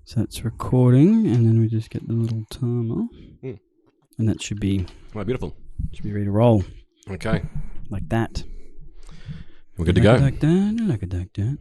So it's recording, and then we just get the little timer, and that should be beautiful. Should be ready to roll. Okay, like that. We're good to go. Like that.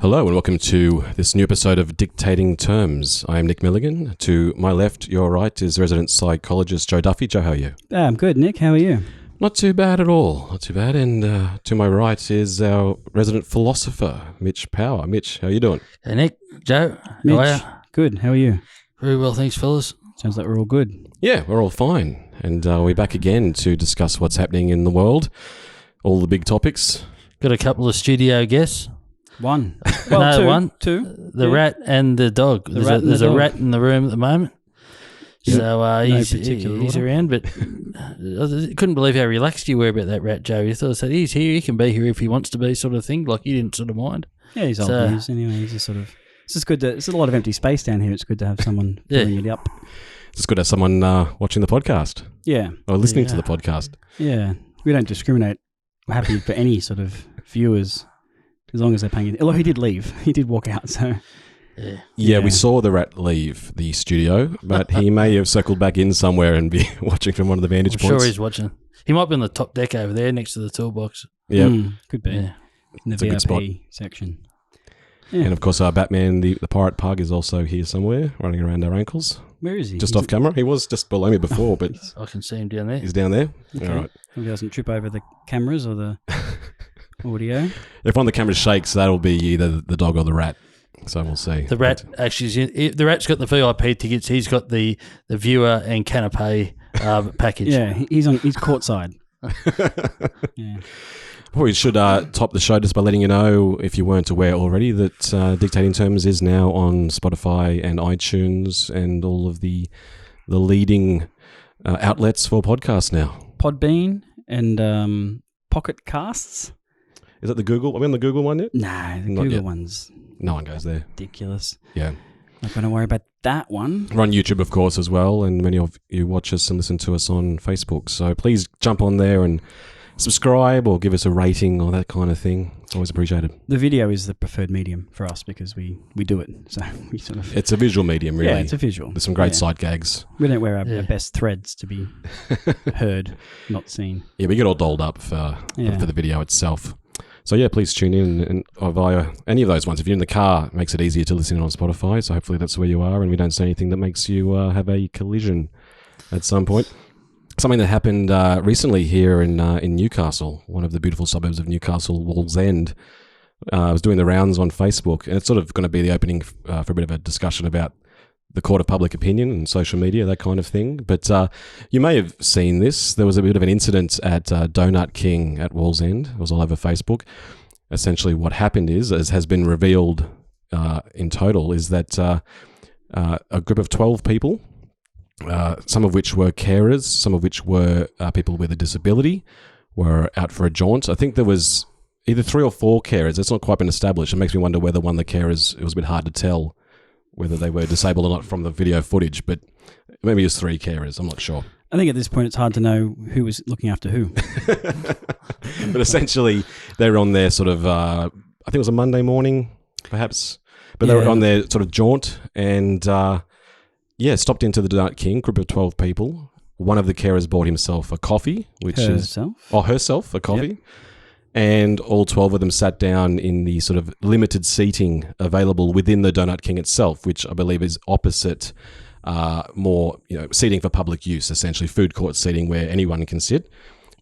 Hello and welcome to this new episode of Dictating Terms. I am Nick Milligan. To my left, your right, is resident psychologist Joe Duffy. Joe, how are you? I'm good, Nick. How are you? Not too bad at all. Not too bad. And to my right is our resident philosopher, Mitch Power. Mitch, how are you doing? Hey, Nick, Joe, Mitch, how are you? Good. How are you? Very well, thanks, fellas. Sounds like we're all good. Yeah, we're all fine. And we're back again to discuss what's happening in the world, all the big topics. Got a couple of studio guests. One. Well, no, two. The rat and the dog. There's a rat in the room at the moment. Yeah. So he's around, but I couldn't believe how relaxed you were about that rat, Joe. You thought, said, he's here, he can be here if he wants to be, sort of thing. Like, you didn't sort of mind. Yeah, he's old news anyway. He's just sort of... It's just good to... There's a lot of empty space down here. It's good to have someone filling it up. It's good to have someone watching the podcast. Yeah. Or listening to the podcast. Yeah. We don't discriminate. We're happy for any sort of viewers, as long as they're paying... Although he did leave. He did walk out, so... Yeah, we saw the rat leave the studio, but he may have circled back in somewhere and be watching from one of the vantage points. Sure he's watching. He might be on the top deck over there next to the toolbox. Yeah. Could be. Yeah. In the it's a good spot. section. Yeah. And of course, our Batman, the pirate pug, is also here somewhere, running around our ankles. Where is he? Just off camera. He was just below me before, but... I can see him down there. He's down there? Okay. All right. Hope he doesn't trip over the cameras or the audio. If one of the cameras shakes, that'll be either the dog or the rat. So we'll see. The rat the rat's got the VIP tickets. He's got the viewer and canapé package. Yeah, he's courtside. Yeah. Well, we should top the show just by letting you know, if you weren't aware already, that Dictating Terms is now on Spotify and iTunes and all of the leading outlets for podcasts now. Podbean and Pocket Casts. Is that the Google? Are we on the Google one yet? Nah, the Not Google yet. one's... No one goes there. Ridiculous. Yeah. Not going to worry about that one. We're on YouTube, of course, as well, and many of you watch us and listen to us on Facebook. So please jump on there and subscribe or give us a rating or that kind of thing. It's always appreciated. The video is the preferred medium for us because we do it. So we sort of... It's a visual medium, really. Yeah, it's a visual. There's some great side gags. We don't wear our best threads to be heard, not seen. Yeah, we get all dolled up for the video itself. So yeah, please tune in and via any of those ones. If you're in the car, it makes it easier to listen in on Spotify. So hopefully that's where you are, and we don't say anything that makes you have a collision at some point. Something that happened recently here in Newcastle, one of the beautiful suburbs of Newcastle, Wallsend. I was doing the rounds on Facebook, and it's sort of going to be the opening for a bit of a discussion about the court of public opinion and social media, that kind of thing. But you may have seen this. There was a bit of an incident at Donut King at Wallsend. It was all over Facebook. Essentially what happened is, as has been revealed in total, is that a group of 12 people, some of which were carers, some of which were people with a disability, were out for a jaunt. I think there was either 3 or 4 carers. It's not quite been established. It makes me wonder whether one of the carers, it was a bit hard to tell whether they were disabled or not from the video footage, but maybe it was 3 carers. I'm not sure. I think at this point it's hard to know who was looking after who. But essentially, they were on their sort of, I think it was a Monday morning, perhaps, but they were on their sort of jaunt and, stopped into the Donut King, group of 12 people. One of the carers bought himself a coffee, herself, a coffee. Yep. And all 12 of them sat down in the sort of limited seating available within the Donut King itself, which I believe is opposite more seating for public use, essentially food court seating where anyone can sit.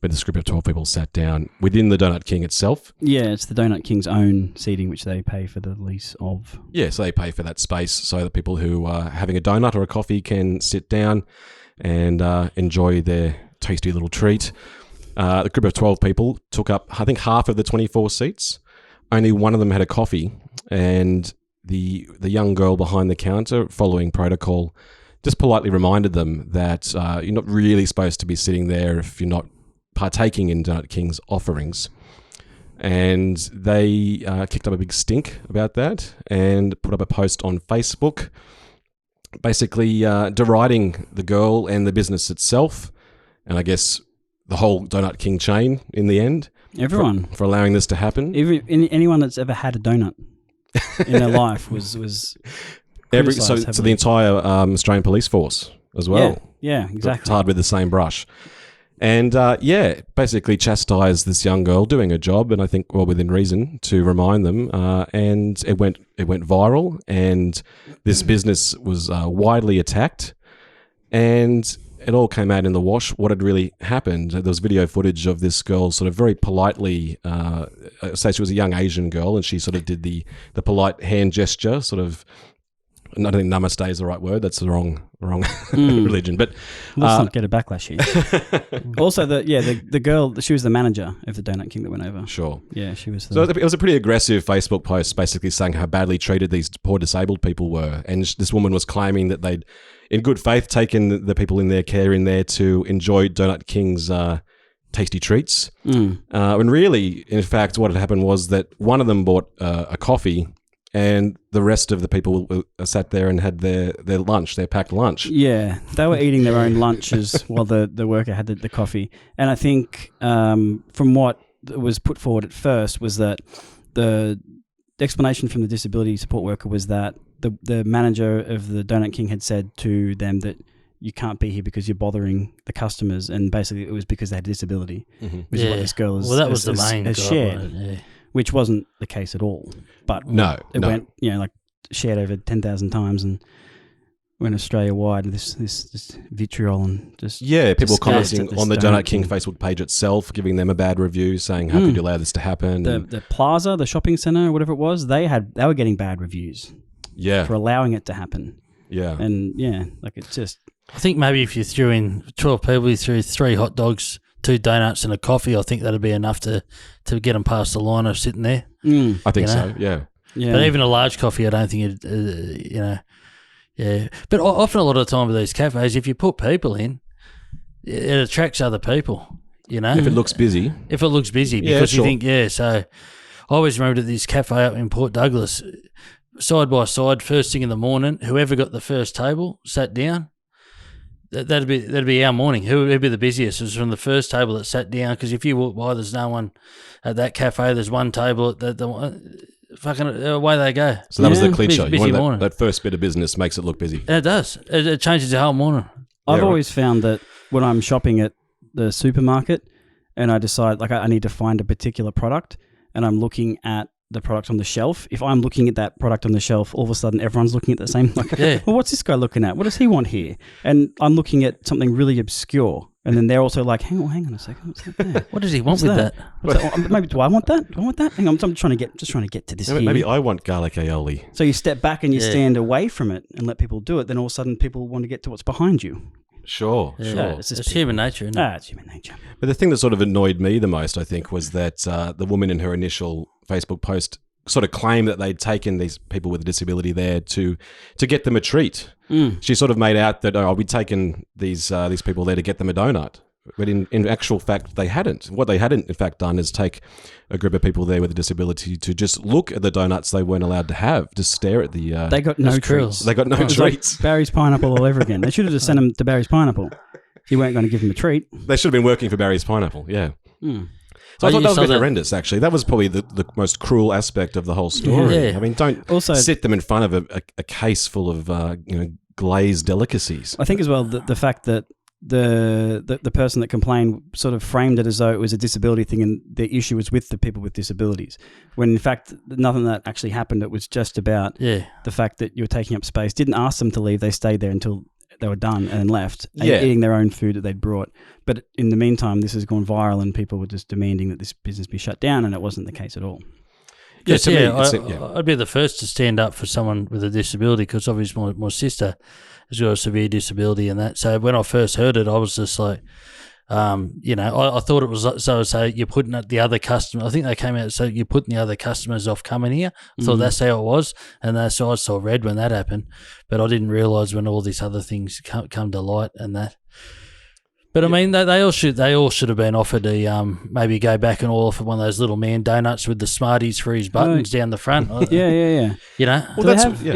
But this group of 12 people sat down within the Donut King itself. Yeah, it's the Donut King's own seating, which they pay for the lease of. Yeah, so they pay for that space so that people who are having a donut or a coffee can sit down and enjoy their tasty little treat. The group of 12 people took up, I think, half of the 24 seats. Only one of them had a coffee, and the young girl behind the counter, following protocol, just politely reminded them that you're not really supposed to be sitting there if you're not partaking in Donut King's offerings. And they kicked up a big stink about that and put up a post on Facebook, basically deriding the girl and the business itself, and I guess the whole Donut King chain in the end. Everyone. For allowing this to happen. Anyone that's ever had a donut. in her life was so criticised the entire Australian police force as well. Yeah, exactly. Tarred with the same brush. And basically chastised this young girl doing her job, and I think within reason, to remind them. And it went viral, and this business was widely attacked, and it all came out in the wash. What had really happened? There was video footage of this girl sort of very politely say she was a young Asian girl, and she sort of did the polite hand gesture, sort of. I don't think namaste is the right word. That's the wrong religion. But let's not get a backlash here. Also, the girl, she was the manager of the Donut King that went over. Sure. Yeah, she was. So it was a pretty aggressive Facebook post, basically saying how badly treated these poor disabled people were, and this woman was claiming that they'd, in good faith, taken the people in their care in there to enjoy Donut King's tasty treats. And really, in fact, what had happened was that one of them bought a coffee. And the rest of the people sat there and had their lunch, their packed lunch. Yeah, they were eating their own lunches while the worker had the coffee. And I think from what was put forward at first was that the explanation from the disability support worker was that the manager of the Donut King had said to them that you can't be here because you're bothering the customers, and basically it was because they had a disability, which is what this girl has shared. Which wasn't the case at all, but it went, shared over 10,000 times and went Australia wide. This vitriol and just people commenting on the Donut King Facebook page itself, giving them a bad review, saying how could you allow this to happen? The plaza, the shopping centre, whatever it was, they were getting bad reviews. For allowing it to happen. And it's just. I think maybe if you threw in 12 people, you threw 3 hot dogs, 2 donuts and a coffee, I think that'd be enough to get them past the line of sitting there. I think so, yeah. But even a large coffee, I don't think it, But often a lot of the time with these cafes, if you put people in, it attracts other people, If it looks busy. Because you think, so I always remember this cafe up in Port Douglas, side by side, first thing in the morning, whoever got the first table sat down. That'd be our morning. Who would be the busiest? It was from the first table that sat down, because if you walk by, there's no one at that cafe. There's one table at fucking away they go. So that was the cliche. Busy morning. That first bit of business makes it look busy. And it does. It changes the whole morning. I've always found that when I'm shopping at the supermarket and I decide I need to find a particular product and I'm looking at the product on the shelf. If I'm looking at that product on the shelf, all of a sudden everyone's looking at the same. Well, what's this guy looking at? What does he want here? And I'm looking at something really obscure, and then they're also like, "Hang on a second, what's that there? What does he want with that? Maybe do I want that? Do I want that? Hang on, I'm trying to get to this. Maybe I want garlic aioli. So you step back and you stand away from it and let people do it. Then all of a sudden, people want to get to what's behind you. Sure. It's human nature, isn't it? It's human nature. But the thing that sort of annoyed me the most, I think, was that the woman in her initial Facebook post sort of claimed that they'd taken these people with a disability there to get them a treat. She sort of made out that, we'd taken these people there to get them a donut. But in actual fact, they hadn't. What they hadn't, in fact, done is take a group of people there with a disability to just look at the donuts they weren't allowed to have, just stare at the... they got no treats. They got no treats. Like Barry's Pineapple all over again. They should have just sent them to Barry's Pineapple. You weren't going to give them a treat. They should have been working for Barry's Pineapple, yeah. So I thought that was a bit horrendous, actually. That was probably the most cruel aspect of the whole story. I mean, don't sit them in front of a case full of glazed delicacies. I think as well the fact that the person that complained sort of framed it as though it was a disability thing and the issue was with the people with disabilities, when in fact nothing that actually happened. It was just about the fact that you were taking up space. Didn't ask them to leave. They stayed there until they were done and then left, eating their own food that they'd brought. But in the meantime, this has gone viral and people were just demanding that this business be shut down, and it wasn't the case at all. I'd be the first to stand up for someone with a disability, because obviously my sister has got a severe disability and that. So when I first heard it, I was just like, I thought it was so you're putting the other customer. I think they came out, so you're putting the other customers off coming here. I thought that's how it was, and so I saw red when that happened. But I didn't realise when all these other things come to light and that. But I mean, they all should have been offered maybe go back and offer one of those little man donuts with the Smarties for his buttons down the front. Yeah. Well, do they have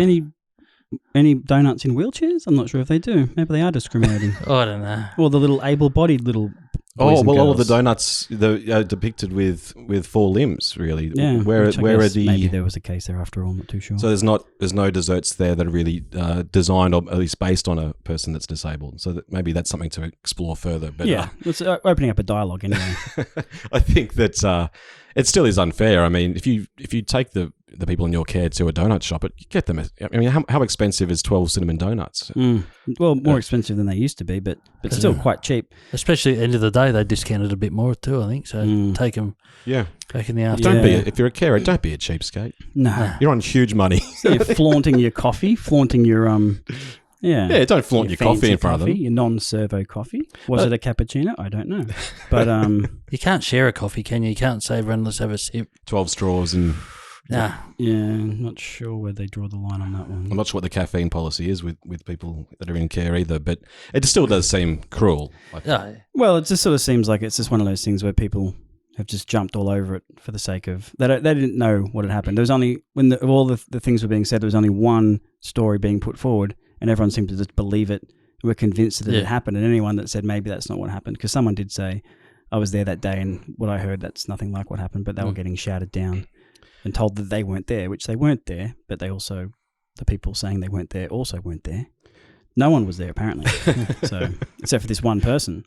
any donuts in wheelchairs? I'm not sure if they do. Maybe they are discriminating. I don't know. Or the little able-bodied little Oh, well, all of girls. the donuts depicted with 4 limbs, really. Yeah, where are the maybe there was a case there after all. I'm not too sure. So there's no desserts there that are really designed or at least based on a person that's disabled. So maybe that's something to explore further. But yeah, it's opening up a dialogue anyway. I think that it still is unfair. I mean, if you take the people in your care to a donut shop, you get them. I mean, how expensive is 12 cinnamon donuts? Well, more expensive than they used to be, but still quite cheap. Especially at the end of the day, they discounted a bit more too, I think. So take them back in the afternoon. If you're a carer, don't be a cheapskate. No. You're on huge money. So you're flaunting your coffee, flaunting your Yeah, don't flaunt your coffee in front of them. Your non-servo coffee. Was it a cappuccino? I don't know. But you can't share a coffee, can you? You can't say everyone, let's have a sip. 12 straws and... Nah. Yeah, I'm not sure where they draw the line on that one. I'm not sure what the caffeine policy is with people that are in care either, but it still does seem cruel. Well, it just sort of seems like it's just one of those things where people have just jumped all over it for the sake of... They didn't know what had happened. There was only... When all the things were being said, there was only one story being put forward, and everyone seemed to just believe it. We're convinced that it happened, and anyone that said maybe that's not what happened, because someone did say, I was there that day, and what I heard, that's nothing like what happened, but they were getting shouted down and told that they weren't there, which they weren't there, but they also, the people saying they weren't there also weren't there. No one was there, apparently. So, except for this one person.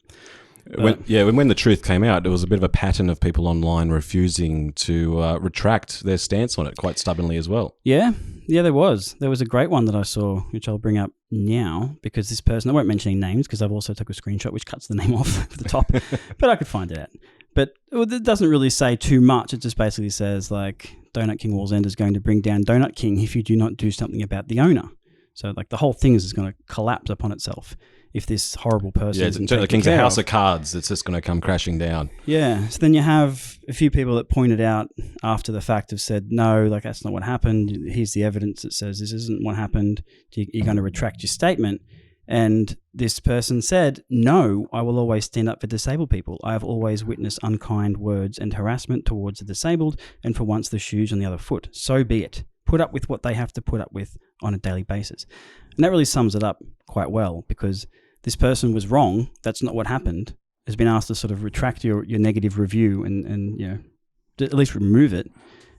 When the truth came out, there was a bit of a pattern of people online refusing to retract their stance on it quite stubbornly as well. Yeah, there was. There was a great one that I saw, which I'll bring up now, because this person, I won't mention any names, because I've also took a screenshot which cuts the name off at the top, but I could find it out. But it doesn't really say too much. It just basically says, like, Donut King Wallsend is going to bring down Donut King if you do not do something about the owner. So, like, the whole thing is going to collapse upon itself if this horrible person isn't taken the King's care a house of of cards. It's just going to come crashing down. Yeah. So then you have a few people that pointed out after the fact have said, no, like, that's not what happened. Here's the evidence that says this isn't what happened. You're going to retract your statement. And this person said, no, I will always stand up for disabled people. I have always witnessed unkind words and harassment towards the disabled, and for once the shoe's on the other foot. So be it. Put up with what they have to put up with on a daily basis. And that really sums it up quite well, because this person was wrong. That's not what happened. Has been asked to sort of retract your negative review and you know, at least remove it.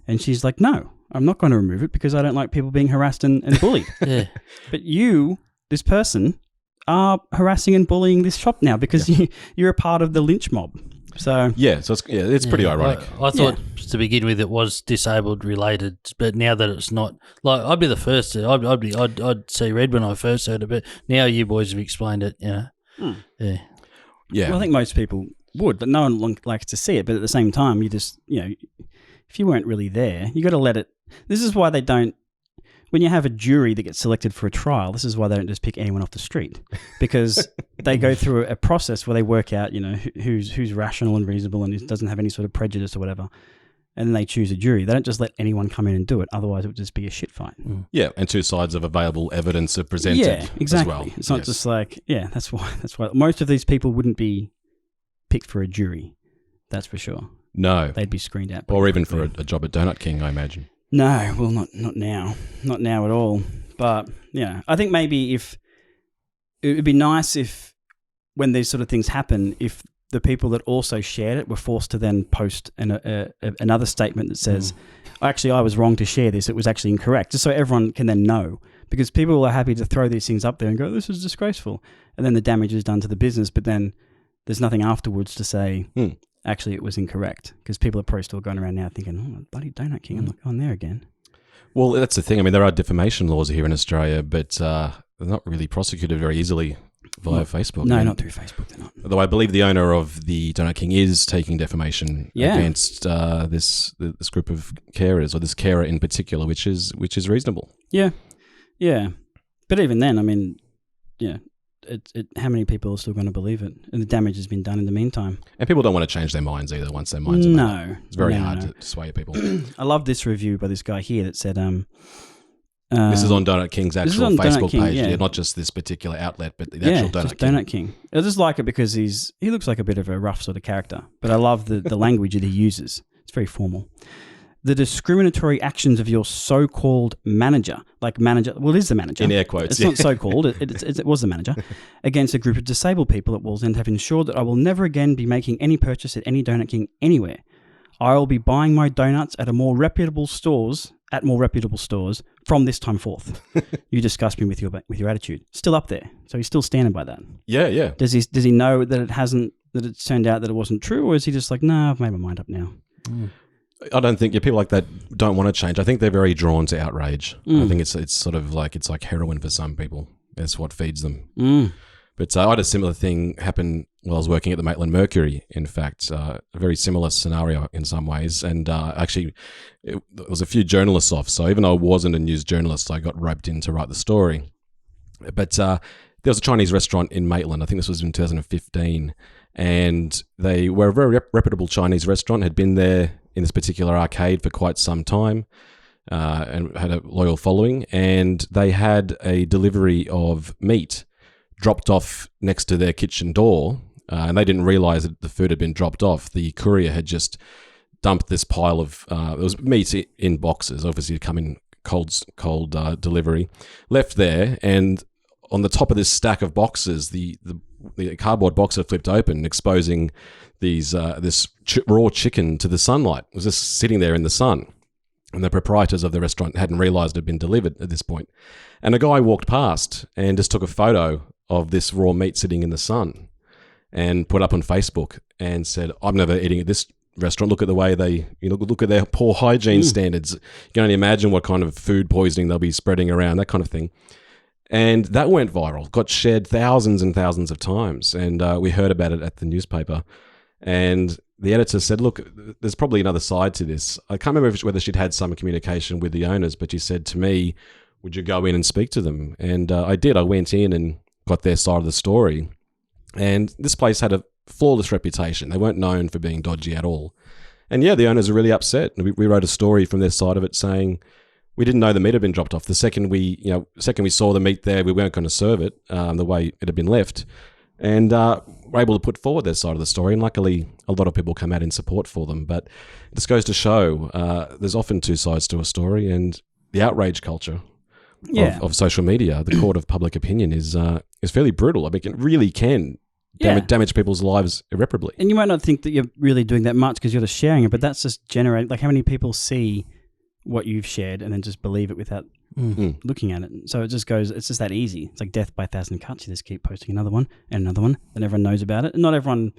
And she's like, no, I'm not going to remove it because I don't like people being harassed and bullied. Yeah. But you, this person, are harassing and bullying this shop now because you're a part of the lynch mob. So it's pretty ironic. I thought to begin with it was disabled related, but now that it's not, like, I'd be the first to, I'd see red when I first heard it, but now you boys have explained it. Yeah. Well, I think most people would, but no one likes to see it. But at the same time, you just, you know, if you weren't really there, you got to let it. This is why they don't. When you have a jury that gets selected for a trial, this is why they don't just pick anyone off the street, because they go through a process where they work out, you know, who's rational and reasonable and doesn't have any sort of prejudice or whatever, and then they choose a jury. They don't just let anyone come in and do it, otherwise it would just be a shit fight. Yeah, and two sides of available evidence are presented. Yeah, exactly. As well. It's not just like that's why most of these people wouldn't be picked for a jury. That's for sure. No, they'd be screened out, or even for a job at Donut King, I imagine. No, well, not now. Not now at all. But, yeah, I think maybe if it would be nice if when these sort of things happen, if the people that also shared it were forced to then post another statement that says, actually, I was wrong to share this. It was actually incorrect, just so everyone can then know. Because people are happy to throw these things up there and go, this is disgraceful. And then the damage is done to the business, but then there's nothing afterwards to say... Actually, it was incorrect, because people are probably still going around now thinking, oh, bloody Donut King, I'm not going there again. Well, that's the thing. I mean, there are defamation laws here in Australia, but they're not really prosecuted very easily via Facebook. No, not through Facebook, they're not. Although I believe the owner of the Donut King is taking defamation against this group of carers, or this carer in particular, which is reasonable. Yeah. But even then, I mean, how many people are still going to believe it? And the damage has been done in the meantime. And people don't want to change their minds either once their minds are made. It's very hard to sway people. I love this review by this guy here that said... this is on Donut King's actual Facebook page, not just this particular outlet, but the actual Donut King. Donut King. I just like it because he looks like a bit of a rough sort of character, but I love the language that he uses. It's very formal. the discriminatory actions of your so-called manager, like manager, well, it is the manager. In air quotes. It's not so-called, it was the manager, against a group of disabled people at Wallsend have ensured that I will never again be making any purchase at any Donut King anywhere. I will be buying my donuts at more reputable stores from this time forth. You disgust me with your attitude. Still up there. So he's still standing by that. Yeah. Does he know that it's turned out that it wasn't true, or is he just like, nah, I've made my mind up now? I don't think people like that don't want to change. I think they're very drawn to outrage. I think it's sort of like it's like heroin for some people. That's what feeds them. But I had a similar thing happen while I was working at the Maitland Mercury. In fact, a very similar scenario in some ways. And actually, there was a few journalists off. So even though I wasn't a news journalist, I got roped in to write the story. But there was a Chinese restaurant in Maitland. I think this was in 2015. And they were a very reputable Chinese restaurant, had been there in this particular arcade for quite some time and had a loyal following. And they had a delivery of meat dropped off next to their kitchen door, and they didn't realize that the food had been dropped off. The courier had just dumped this pile of it was meat in boxes, obviously come in cold delivery, left there, and on the top of this stack of boxes, the cardboard box had flipped open, exposing this raw chicken to the sunlight. It was just sitting there in the sun. And the proprietors of the restaurant hadn't realized it had been delivered at this point. And a guy walked past and just took a photo of this raw meat sitting in the sun and put up on Facebook and said, I'm never eating at this restaurant. Look at the way look at their poor hygiene standards. You can only imagine what kind of food poisoning they'll be spreading around, that kind of thing. And that went viral, got shared thousands and thousands of times. And we heard about it at the newspaper. And the editor said, look, there's probably another side to this. I can't remember whether she'd had some communication with the owners, but she said to me, would you go in and speak to them? And I did. I went in and got their side of the story. And this place had a flawless reputation. They weren't known for being dodgy at all. And yeah, the owners are really upset. We wrote a story from their side of it saying, we didn't know the meat had been dropped off. The second we saw the meat there, we weren't going to serve it the way it had been left. And were able to put forward their side of the story. And luckily, a lot of people come out in support for them. But this goes to show there's often two sides to a story, and the outrage culture of social media, the court of public opinion, is fairly brutal. I mean, it really can damage people's lives irreparably. And you might not think that you're really doing that much because you're just sharing it, but that's just generating, like how many people see what you've shared and then just believe it without looking at it. So it just goes, it's just that easy. It's like death by 1,000 cuts. You just keep posting another one and another one, and everyone knows about it. And not everyone,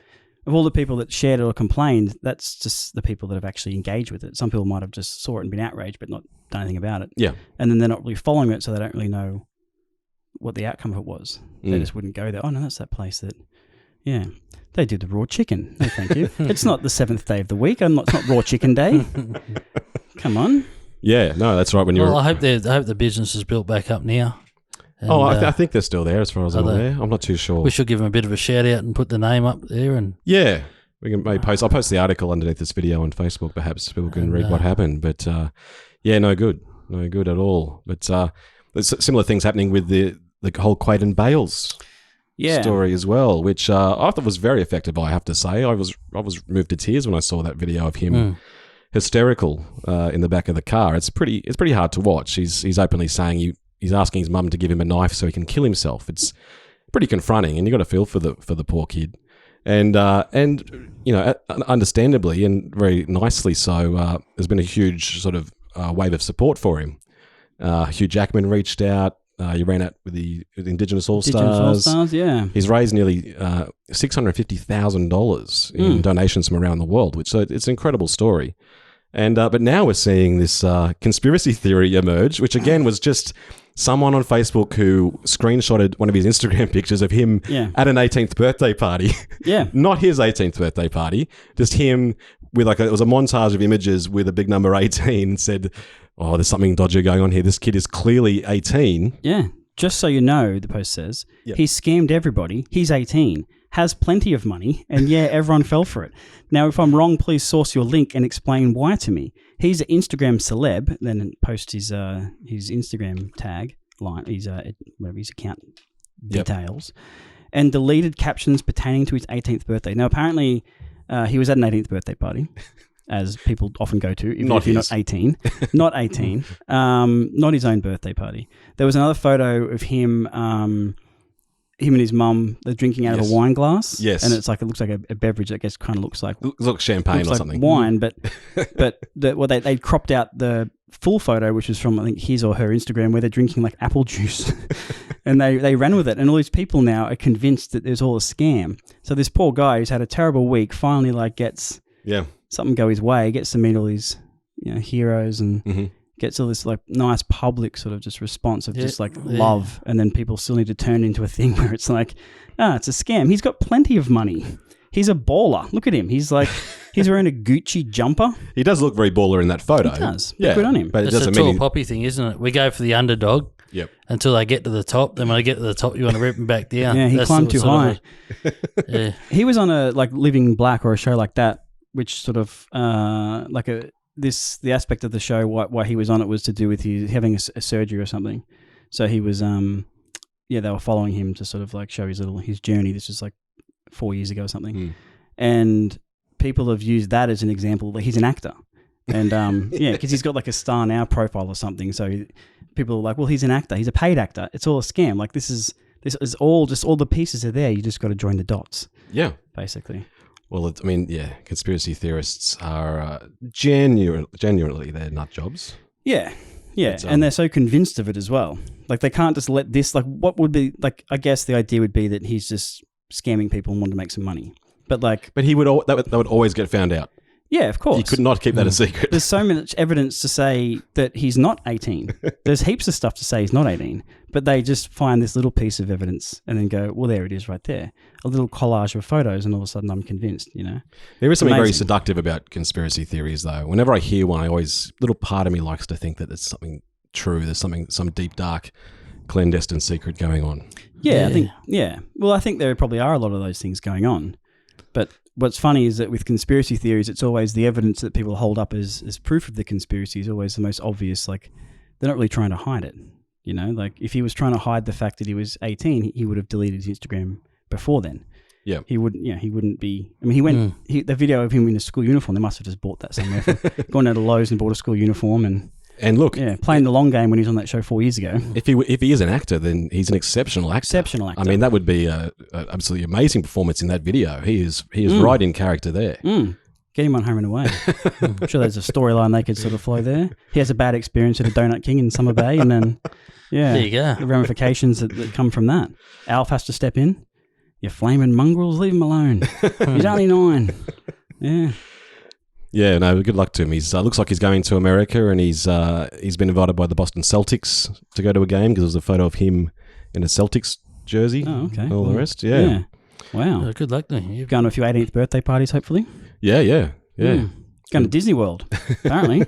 of all the people that shared it or complained, that's just the people that have actually engaged with it. Some people might have just saw it and been outraged but not done anything about it. Yeah. And then they're not really following it, so they don't really know what the outcome of it was. They just wouldn't go there. Oh no, that's that place that, they did the raw chicken. No, thank you. It's not the 7th day of the week. It's not raw chicken day. Come on. Yeah, no, that's right. I hope the business is built back up now. And, I think they're still there as far as I'm aware. I'm not too sure. We should give them a bit of a shout out and put the name up there. And yeah, we can maybe post. I'll post the article underneath this video on Facebook. Perhaps people can read what happened. But no good at all. But there's similar things happening with the whole Quaden Bayles story as well, which I thought was very effective. I have to say, I was moved to tears when I saw that video of him. Hysterical in the back of the car. It's pretty hard to watch. He's openly saying he's asking his mum to give him a knife so he can kill himself. It's pretty confronting, and you got to feel for the poor kid. And understandably and very nicely so, there's been a huge sort of wave of support for him. Hugh Jackman reached out. He ran out with the Indigenous All-Stars. Yeah. He's raised nearly $650,000 in donations from around the world, so it's an incredible story. And but now we're seeing this conspiracy theory emerge, which again was just someone on Facebook who screenshotted one of his Instagram pictures of him at an 18th birthday party. Yeah. Not his 18th birthday party, just him with it was a montage of images with a big number 18 and said, oh, there's something dodgy going on here. This kid is clearly 18. Yeah. Just so you know, the post says, he scammed everybody. He's 18, has plenty of money, and everyone fell for it. Now, if I'm wrong, please source your link and explain why to me. He's an Instagram celeb, then post his Instagram tag line, his account details, and deleted captions pertaining to his 18th birthday. Now, apparently, he was at an 18th birthday party. as people often go to, even if you're not 18. Not 18. Not his own birthday party. There was another photo of him and his mum, they're drinking out of a wine glass. Yes. And it looks like a beverage that kind of looks like... Looks champagne or something. Wine, but they cropped out the full photo, which was from, I think, his or her Instagram, where they're drinking like apple juice. And they ran with it. And all these people now are convinced that there's all a scam. So this poor guy who's had a terrible week finally gets something go his way, gets to meet all these heroes and... gets all this like nice public sort of just response of just like love, and then people still need to turn into a thing where it's like, it's a scam. He's got plenty of money. He's a baller. Look at him. He's like, he's wearing a Gucci jumper. He does look very baller in that photo. He does. Yeah. Good on him. But it That's doesn't a tall mean poppy thing, isn't it? We go for the underdog until they get to the top. Then when they get to the top, you want to rip them back down. Yeah, he climbed too high. He was on a like Living Black or a show like that, which sort of the aspect of the show why he was on it was to do with his having a surgery or something. So he was they were following him to sort of like show his journey. This was like 4 years ago or something. And people have used that as an example that he's an actor. And because he's got like a Star Now profile or something. So people are like, well, he's an actor. He's a paid actor. It's all a scam. Like this is all the pieces are there. You just got to join the dots. Yeah. Basically. Well, conspiracy theorists are genuinely they're nut jobs. Yeah, and they're so convinced of it as well. Like they can't just let this. Like, what would be like? I guess the idea would be that he's just scamming people and wanting to make some money. But he would that would always get found out. Yeah, of course. You could not keep that a secret. There's so much evidence to say that he's not 18. There's heaps of stuff to say he's not 18. But they just find this little piece of evidence and then go, well, there it is right there. A little collage of photos, and all of a sudden I'm convinced, There is something very seductive about conspiracy theories, though. Whenever I hear one, little part of me likes to think that there's something true. There's some deep, dark, clandestine secret going on. Yeah, I think there probably are a lot of those things going on. But what's funny is that with conspiracy theories, it's always the evidence that people hold up as proof of the conspiracy is always the most obvious. Like, they're not really trying to hide it. Like if he was trying to hide the fact that he was 18, he would have deleted his Instagram before then. Yeah. He wouldn't be. I mean, he went, the video of him in a school uniform, they must have just bought that somewhere. Gone down to Lowe's and bought a school uniform and look, playing the long game when he was on that show 4 years ago. If he is an actor, then he's an exceptional actor. I mean, that would be a absolutely amazing performance in that video. He is right in character there. Get him on Home and Away. I'm sure there's a storyline they could sort of flow there. He has a bad experience at a Donut King in Summer Bay, and then there you go. The ramifications that come from that. Alf has to step in. You flaming mongrels, leave him alone. He's only 9. Yeah. Yeah, no, good luck to him. He's looks like he's going to America, and he's been invited by the Boston Celtics to go to a game because there's a photo of him in a Celtics jersey. Oh, okay. All the rest, yeah. Wow. Good luck to him. You've gone to a few 18th birthday parties, hopefully. Yeah. Going to Disney World, apparently.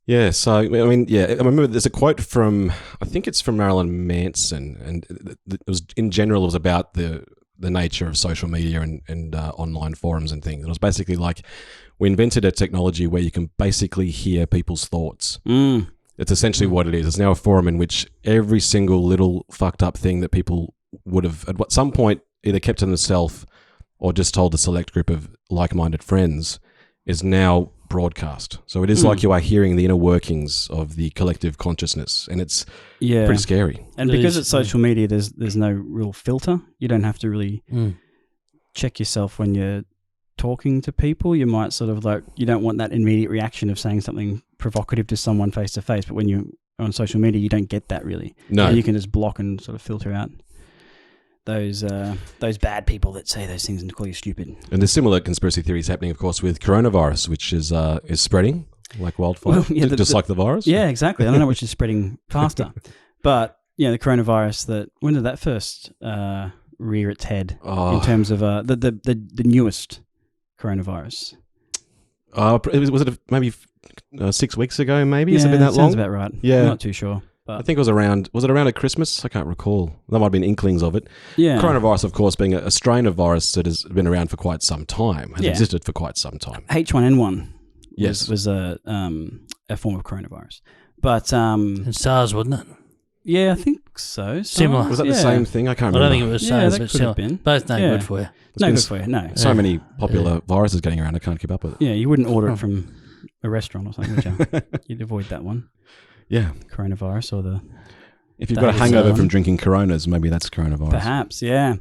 Yeah, so, I remember there's a quote from, I think it's from Marilyn Manson, and it was about the nature of social media and online forums and things. It was basically like, we invented a technology where you can basically hear people's thoughts. It's essentially what it is. It's now a forum in which every single little fucked up thing that people would have at some point either kept to themselves or just told a select group of like-minded friends is now broadcast. So it is like you are hearing the inner workings of the collective consciousness, and it's pretty scary. And because it's social media, there's no real filter. You don't have to really check yourself when you're talking to people. You might sort of you don't want that immediate reaction of saying something provocative to someone face to face, but when you're on social media, you don't get that really. No. And you can just block and sort of filter out those bad people that say those things and call you stupid. And there's similar conspiracy theories happening, of course, with coronavirus, which is spreading like wildfire, just like the virus. Yeah, exactly. I don't know which is spreading faster, but the coronavirus. When did that first rear its head in terms of the newest coronavirus? Was it maybe 6 weeks ago? Maybe has it been that long? Sounds about right. Yeah, I'm not too sure. I think it was around at Christmas? I can't recall. There might have been inklings of it. Yeah. Coronavirus, of course, being a strain of virus that has been around for quite some time, has existed for quite some time. H1N1 was a form of coronavirus. But and SARS, wasn't it? Yeah, I think so. Similar. Was that the same thing? I can't I remember. don't think it was Yeah, same, that but could have similar. been. Both no good for you. No good for you. No. So many popular viruses getting around. I can't keep up with it. Yeah, you wouldn't order it from a restaurant or something, would you? You'd avoid that one. Yeah. Coronavirus or the... If you've got a hangover from drinking Coronas, maybe that's coronavirus. Perhaps, yeah.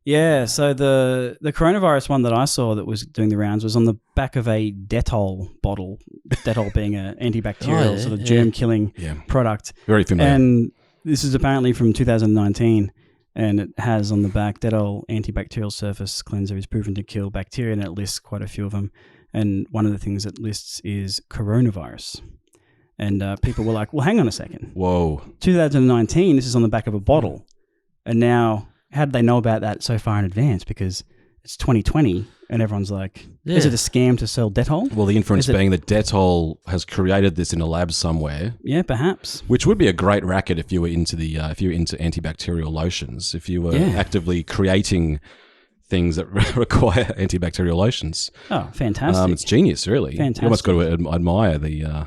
Yeah, so the coronavirus one that I saw that was doing the rounds was on the back of a Dettol bottle, Dettol being an antibacterial sort of germ-killing product. Very familiar. And this is apparently from 2019, and it has on the back, Dettol antibacterial surface cleanser is proven to kill bacteria, and it lists quite a few of them. And one of the things it lists is coronavirus. And people were like, well, hang on a second. Whoa. 2019, this is on the back of a bottle. And now, how did they know about that so far in advance? Because it's 2020 and everyone's like, is it a scam to sell Dettol? Well, the inference being that Dettol has created this in a lab somewhere. Yeah, perhaps. Which would be a great racket if you were into antibacterial lotions, if you were actively creating things that require antibacterial lotions. Oh, fantastic. It's genius, really. Fantastic. You almost got to admire the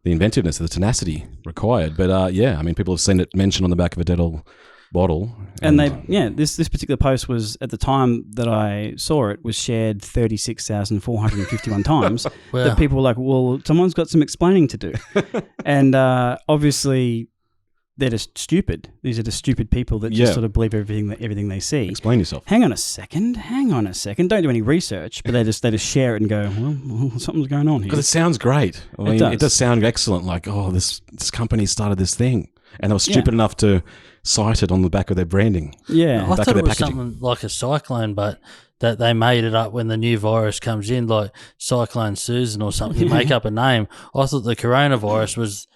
inventiveness, the tenacity required. But I mean, people have seen it mentioned on the back of a Dettol bottle. And this particular post was, at the time that I saw it, was shared 36,451 times. Wow. That people were like, well, someone's got some explaining to do. And obviously, they're just stupid. These are just stupid people that just sort of believe everything they see. Explain yourself. Hang on a second. Don't do any research, but they just share it and go, well, something's going on here. Because it sounds great. I mean, does. It does sound excellent. Like, oh, this company started this thing, and they were stupid enough to cite it on the back of their branding. Yeah, I thought it was something like a cyclone, but that they made it up when the new virus comes in, like Cyclone Susan or something, to make up a name. I thought the coronavirus was.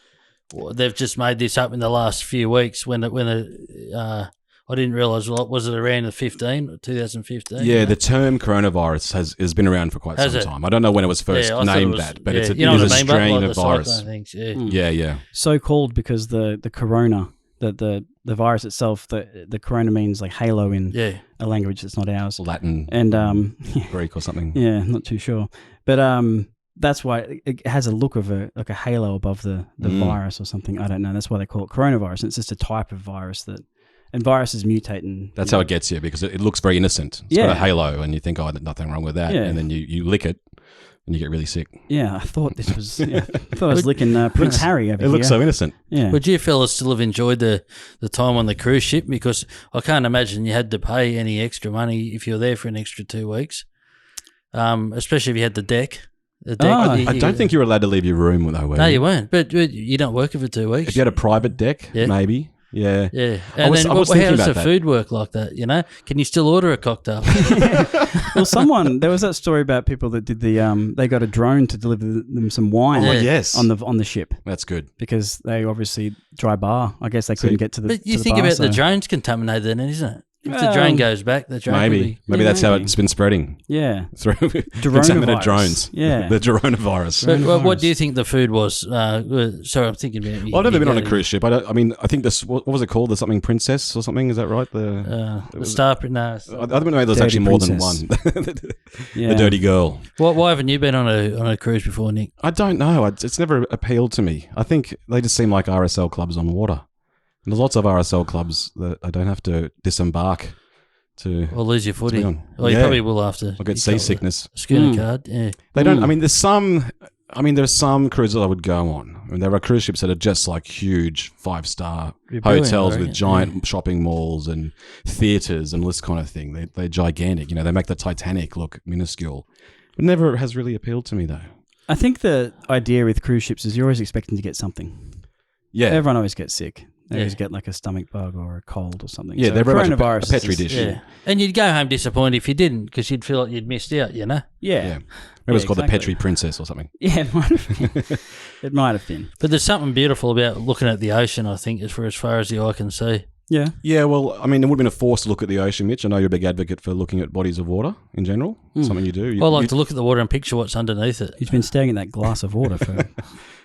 They've just made this up in the last few weeks. I didn't realise. Was it around the 2015? Yeah, the term coronavirus has been around for quite some time. I don't know when it was first named that, but it's a strain of virus. Yeah. So called because the corona, the virus itself, the corona means like halo in a language that's not ours, Latin and Greek or something. Yeah, I'm not too sure, but that's why it has a look of a halo above the virus or something. I don't know. That's why they call it coronavirus. And it's just a type of virus and viruses mutate. And that's how it gets you, because it looks very innocent. It's got a halo, and you think, oh, there's nothing wrong with that. Yeah. And then you lick it, and you get really sick. Yeah, I thought this was. I thought I was licking Prince Harry over here. It looks so innocent. Yeah. Would you fellas still have enjoyed the time on the cruise ship? Because I can't imagine you had to pay any extra money if you were there for an extra 2 weeks, especially if you had the deck. I don't think you were allowed to leave your room, though. No, you weren't. But you're not working for 2 weeks. If you had a private deck, maybe. Yeah. Yeah. And then how does the food work like that? You know, can you still order a cocktail? Well, there was that story about people that did they got a drone to deliver them some wine. Oh, yes. On the ship. That's good. Because they obviously dry bar. I guess they couldn't get to the. But you think about the drone's contaminated, then, isn't it? If the drone goes back, the drone maybe that's how it's been spreading. Yeah, through contaminated drones. Yeah, the coronavirus. But what do you think the food was? Sorry, I'm thinking about. Well, I've never been on a cruise ship. I think this. What was it called? The something Princess or something? Is that right? The Star Princess. I don't know. There's actually more than one. The Dirty Girl. Why haven't you been on a cruise before, Nick? I don't know. It's never appealed to me. I think they just seem like RSL clubs on water. And there's lots of RSL clubs that I don't have to disembark to. Or lose your footy. You probably will after. I'll get seasickness. Schooner card, yeah. They don't. I mean, there's some cruises I would go on. I mean, there are cruise ships that are just like huge 5-star hotels with giant shopping malls and theatres and this kind of thing. They're gigantic. You know, they make the Titanic look minuscule. It never has really appealed to me, though. I think the idea with cruise ships is you're always expecting to get something. Yeah. Everyone always gets sick. They always get like a stomach bug or a cold or something. Yeah, so they're very much a petri dish. Yeah. And you'd go home disappointed if you didn't, because you'd feel like you'd missed out, you know? Yeah. Maybe it's called the Petri Princess or something. Yeah, it might have been. It might have been. But there's something beautiful about looking at the ocean, I think, as far as the eye can see. Yeah. Yeah, well, I mean, it would have been a force to look at the ocean, Mitch. I know you're a big advocate for looking at bodies of water in general. Something you do. I like to look at the water and picture what's underneath it. He's been staring at that glass of water for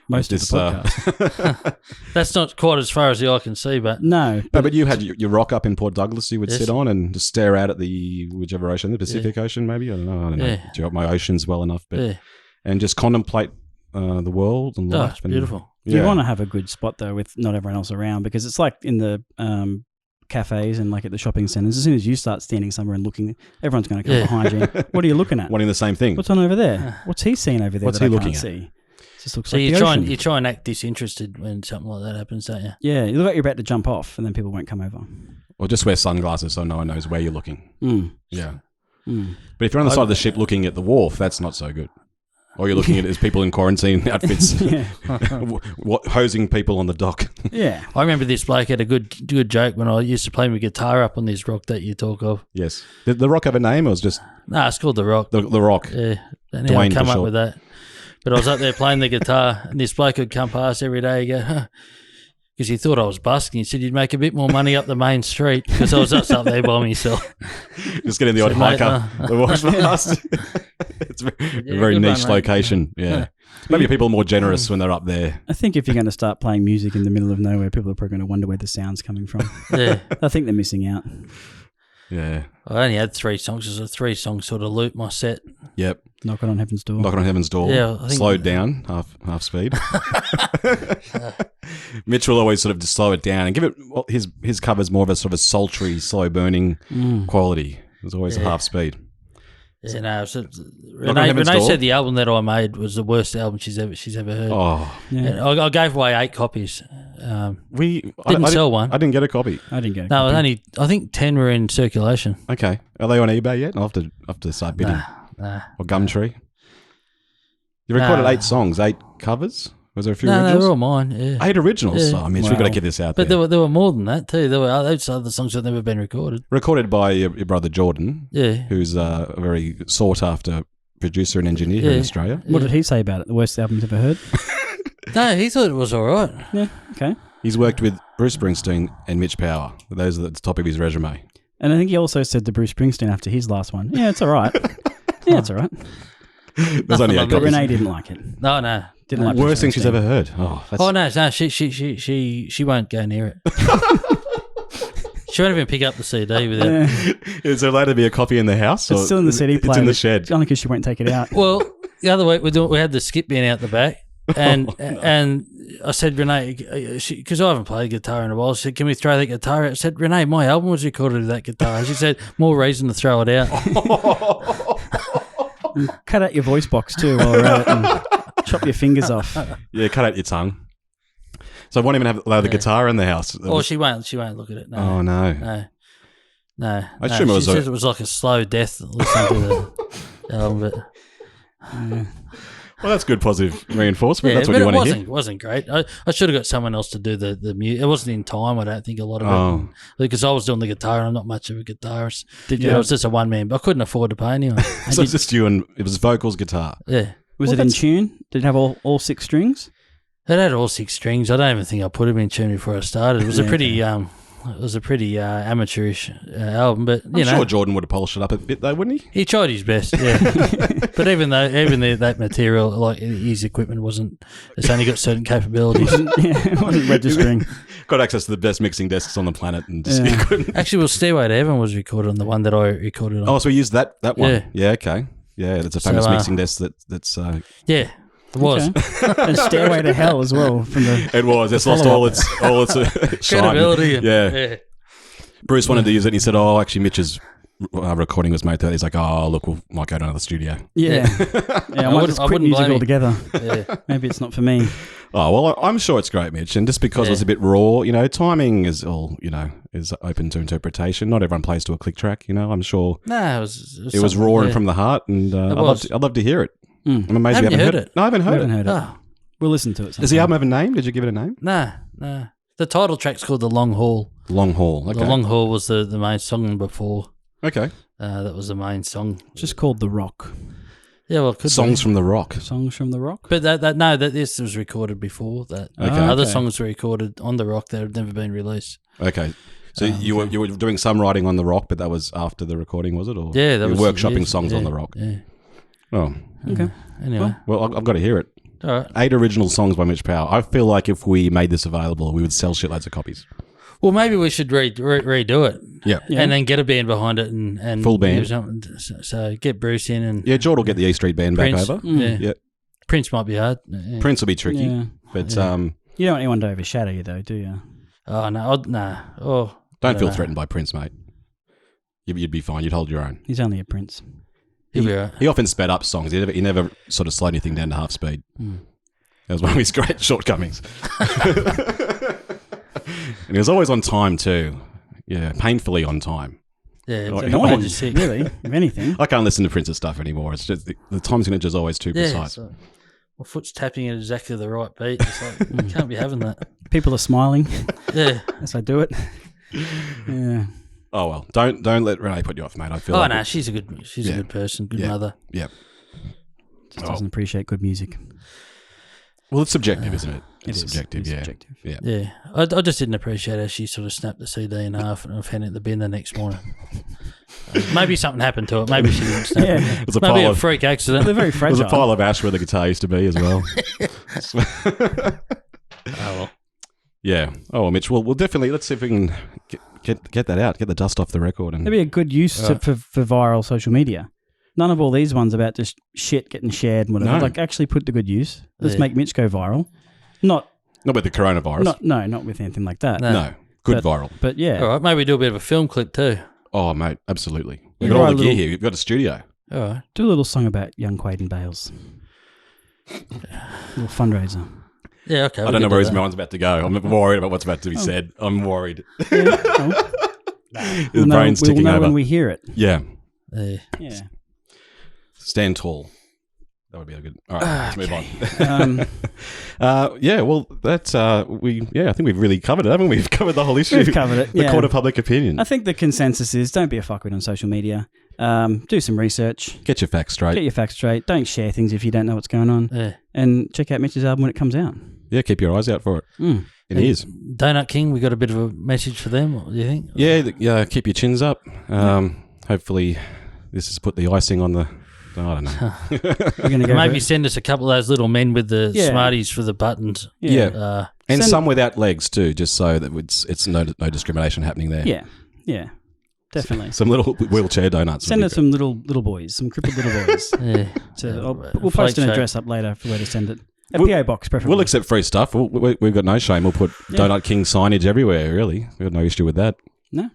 most of the podcast. That's not quite as far as the eye can see, but... No. But you had your rock up in Port Douglas you would sit on and just stare out at whichever ocean, the Pacific Ocean maybe? I don't know. Yeah. Do you got my oceans well enough? But and just contemplate the world and life. It's beautiful. You want to have a good spot though with not everyone else around, because it's like in the cafes and like at the shopping centres. As soon as you start standing somewhere and looking, everyone's going to come behind you. What are you looking at? Wanting the same thing. What's on over there? What's he seeing over there? What's that he I looking can't at? see? It just looks So like you the try ocean. and act disinterested when something like that happens, don't you? Yeah, you look like you're about to jump off, and then people won't come over. Or just wear sunglasses so no one knows where you're looking. Yeah. Mm. But if you're on the side of the ship looking at the wharf, that's not so good. Or you're looking at it as people in quarantine outfits, hosing people on the dock. Yeah. I remember this bloke had a good joke when I used to play my guitar up on this rock that you talk of. Yes. Did the Rock have a name, or was just Nah, it's called The Rock. the Rock? Yeah, and Dwayne I come for up short. with that. But I was up there playing the guitar, and this bloke would come past every day. He go, because he thought I was busking. He said you'd make a bit more money up the main street because I was just up there by myself. Just getting the odd hiker. The walks past. It's a very good niche one, mate. location. Yeah. Maybe people are more generous when they're up there. I think if you're going to start playing music in the middle of nowhere, people are probably going to wonder where the sound's coming from. Yeah. I think they're missing out. Yeah. I only had 3 songs. It was a 3-song sort of loop, my set. Yep. Knocking on Heaven's Door. Knocking on Heaven's Door. Yeah, I think- Slowed down, half speed. Mitch will always sort of just slow it down and give it his covers more of a sort of a sultry, slow burning quality. It was always a half speed. Yeah, no, on Heaven's Renee Door? said the album that I made was the worst album she's ever heard. Oh, Yeah. And I gave away 8 copies. didn't sell one. I didn't get a copy. I didn't get it. No, it was only I think 10 were in circulation. Okay, are they on eBay yet? I'll have to start bidding. Nah. Or Gumtree. You recorded Nah. 8 songs, 8 covers. Was there a few No, they originals? were all mine. Yeah. 8 originals. Yeah. Oh, Mitch, we've Wow. got to get this out But there. there were more than that too. There were those other songs that never been recorded. Recorded by your brother Jordan, Yeah. who's a very sought after producer and engineer here in Yeah. Australia. What did he say about it? The worst album he's ever heard? No, he thought it was all right. Yeah, okay. He's worked with Bruce Springsteen and Mitch Power. Those are the top of his resume. And I think he also said to Bruce Springsteen after his last one, yeah, it's all right. Yeah, it's all right. There's only 8 But But copies. Renee didn't like it. No. Didn't like Worst Bruce thing she's Springsteen. ever heard. Oh, that's Oh no, she won't go near it. She won't even pick up the CD with it. Yeah. Is there allowed to be a copy in the house? It's or still in the CD player. It's in the but shed. It's only because she won't take it out. Well, the other week we had the skip bin out the back, and and I said, Renee, because I haven't played guitar in a while, she said, can we throw that guitar out? I said, Renee, my album was recorded with that guitar. She said, more reason to throw it out. And cut out your voice box too while we're at it and chop your fingers off. Yeah, cut out your tongue. So I won't even allow the guitar in the house. Or she won't look at it. No. Oh, no. No. I assume it was she says it was like a slow death listening to the album, but Well, that's good positive reinforcement. yeah, That's what but you want to hear. it wasn't great. I should have got someone else to do the music. It wasn't in time, I don't think, a lot of Oh. it. Because I was doing the guitar and I'm not much of a guitarist. Did Yeah, you? it was just a one-man, but I couldn't afford to pay anyone. So it's just you and it was vocals, guitar. Yeah. Was it in tune? Did it have all 6 strings? It had all 6 strings. I don't even think I put them in tune before I started. It was a pretty amateurish album, but you I'm know, sure Jordan would have polished it up a bit though, wouldn't he? he tried his best. Yeah, but even that material, like his equipment, it's only got certain capabilities. It wasn't registering. Got access to the best mixing desks on the planet and just Yeah. he couldn't. Actually, well, Stairway to Heaven was recorded on the one that I recorded on. Oh, so we used that one. Yeah. Yeah, okay. Yeah, that's a famous So, mixing desk that's Yeah, it was. Okay. And Stairway to Hell as well. From the it was. It's lost all its shine. Credibility. Yeah. Bruce wanted to use it and he said, oh, actually Mitch's recording was made there. He's like, oh, look, we might go to another studio. yeah, I might just quit wouldn't music blame you. altogether. Yeah. Maybe it's not for me. Oh, well, I'm sure it's great, Mitch. And just because Yeah. it's a bit raw, timing is all, is open to interpretation. Not everyone plays to a click track, I'm sure No, it was something, raw and yeah. from the heart. And was. I'd love to hear it. Mm. I'm amazed Haven't we you haven't heard it? No, I haven't I heard haven't it. heard it. Oh, We'll listen to it. Does the album have a name? Did you give it a name? no. The title track's called The Long Haul. Long Haul. Okay. The Long Haul was the main song before. Okay. That was the main song. Just called The Rock. Yeah, well, it could Songs be. from the Rock. Songs from The Rock. But this was recorded before that. Okay. Other Okay. songs were recorded on the Rock that had never been released. Okay. So you were doing some writing on the Rock, but that was after the recording, was it? Or Yeah, that you was were workshopping years- songs on yeah, the Rock. Yeah. Oh, Okay. Anyway, well, I've got to hear it. all right. 8 original songs by Mitch Power. I feel like if we made this available, we would sell shitloads of copies. Well, maybe we should redo it. Yeah. Yeah. And then get a band behind it and Full band. do something. So get Bruce in and Yeah, George will get the E Street Band Prince. back over. Yeah. Yeah. Prince might be hard. Yeah. Prince will be tricky, Yeah. but Yeah. You don't want anyone to overshadow you, though, do you? Oh, no. Nah. Oh, Don't feel threatened by Prince, mate. You'd be fine. You'd hold your own. He's only a prince. He'll be right. He often sped up songs. He never sort of slowed anything down to half speed. That was one of his great shortcomings. And he was always on time too. Yeah, painfully on time. Yeah, it's annoying, really, if anything. I can't listen to Prince's stuff anymore. It's just the time signature is always too precise. So my foot's tapping at exactly the right beat. It's like, you can't be having that. People are smiling. Yeah. As I do it. Yeah. Oh well, don't let Renee put you off, mate. I feel. Oh no, she's a good person, good mother. Yeah. Just doesn't appreciate good music. Well, it's subjective, isn't it? It's subjective. It's yeah. subjective. Yeah. Yeah. I just didn't appreciate how she sort of snapped the CD in half and I've handed it in the bin the next morning. Maybe something happened to it. Maybe she didn't snap it. It was Maybe a freak accident. They're very fragile. There's a pile of ash where the guitar used to be as well. Oh well. Yeah. Oh well, Mitch. We'll definitely let's see if we can get that out, get the dust off the record, and It'd be a good use for viral social media. None of all these ones about just shit getting shared and whatever. No. Like actually put to good use. Let's make Mitch go viral. Not with the coronavirus. Not with anything like that. No. Good viral. But yeah. All right, maybe do a bit of a film clip too. Oh mate, absolutely. We've got all the gear here. We've got a studio. All right. Do a little song about young Quaden Bayles. Little fundraiser. Yeah, okay. I don't know where his mind's about to go. I'm worried about what's about to be said. I'm worried. Yeah, His brain's ticking we'll know over. when we hear it. Yeah. Yeah. Stand tall. That would be a good. All right, let's move on. Yeah, well, that's I think we've really covered it, haven't we? We've covered the whole issue. We've covered it. The court of public opinion. I think the consensus is don't be a fuckwit on social media. Do some research. Get your facts straight. Get your facts straight. Don't share things if you don't know what's going on. Yeah. And check out Mitch's album when it comes out. Yeah, keep your eyes out for it. It is. Donut King, we got a bit of a message for them, what do you think? Yeah, keep your chins up. Hopefully this has put the icing on the... I don't know. We're gonna go maybe send us a couple of those little men with the Yeah. Smarties for the buttons. Yeah. And some without legs too, just so that it's no discrimination happening there. Yeah. Definitely. Some little wheelchair donuts. Send us some little boys, some crippled little boys. We'll post an address up later for where to send it. A PO box, preferably. We'll accept free stuff. We've got no shame. We'll put Donut King signage everywhere, really. We've got no issue with that. No.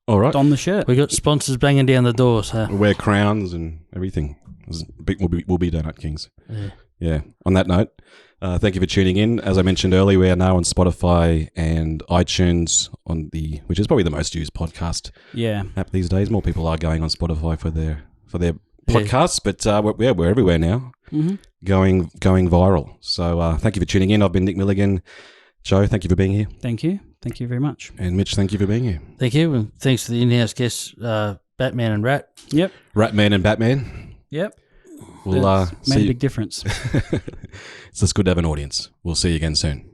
All right. On the shirt. We got sponsors banging down the door, so. We'll wear crowns and everything. We'll be Donut Kings. Yeah. On that note, thank you for tuning in. As I mentioned earlier, we are now on Spotify and iTunes, which is probably the most used podcast app these days. More people are going on Spotify for their podcasts, but we're everywhere now, going viral. So thank you for tuning in. I've been Nick Milligan. Joe, thank you for being here. Thank you very much. And Mitch, thank you for being here. Thank you, and thanks to the in-house guests, Batman and Rat. Yep. Ratman and Batman. Yep. We'll made a big difference. It's just good to have an audience. We'll see you again soon.